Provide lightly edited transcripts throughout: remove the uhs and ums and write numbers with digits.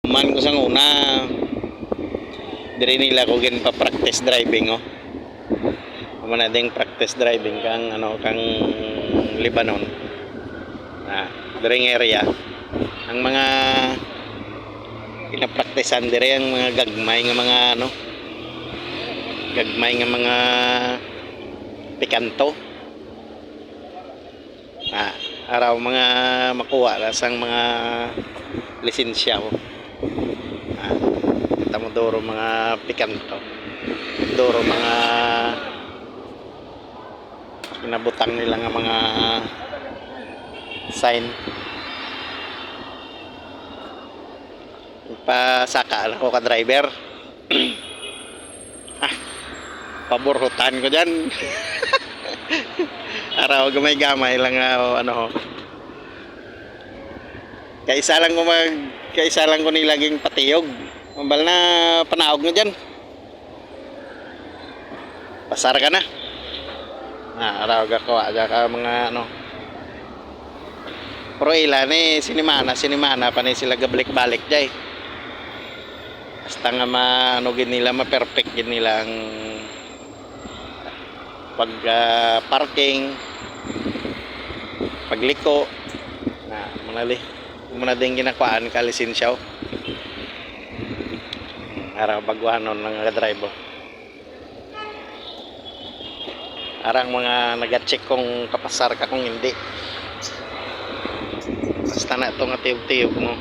Man ko sang una diri nila ko gin pa practice driving oh. Mana ding practice driving kang ano kang Lebanon. Diri area ang mga pinapraktisan diri ang mga gagmay nga mga ano gagmay nga mga pikanto. Araw mga makuha na sang mga lisensya ko. Kita mo duro mga pikanto. Duro mga pinabutang nila nga mga sign. Pasaka ako ka driver. Paborhutan ko dyan. Araw gamay-gamay lang ano. Kaisa lang ko nilaging patiyog. Mambal na panaog mo dyan. Pasar ka na. Araw ako ka mga ano. Pero ilan sinimana pa ni sila gabalik-balik jay. Basta nga gin nila ma-perfect gin nila ang pag parking, pagliko muna din ginakuan ka lisensya araw baguhanon ng driver. Arang mga nag-check kung kapasar ka kung hindi. Basta na itong atiyog-tiyog mo.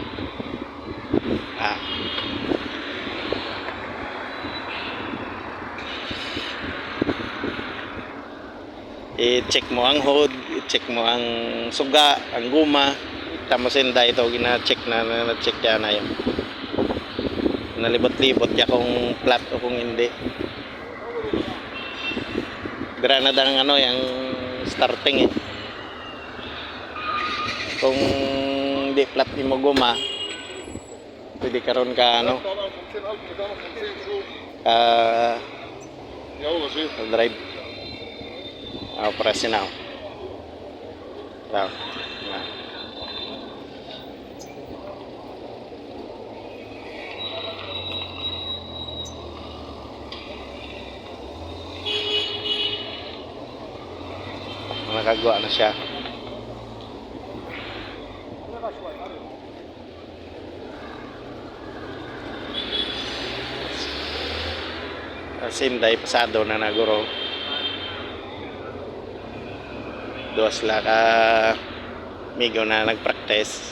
I-check mo ang hood, i-check mo ang suga, ang guma. Tamo sinda ito gina-check na-check yan na yun. Nalibot-libot ya kung flat o kung hindi. Bira na dang ano yung starting Kung hindi flat ni mo guma, pwede karon ka ano drive. Press now. Nakagawa na siya. Sinday pasado na naguro. Dos la ka migo na nagpractice.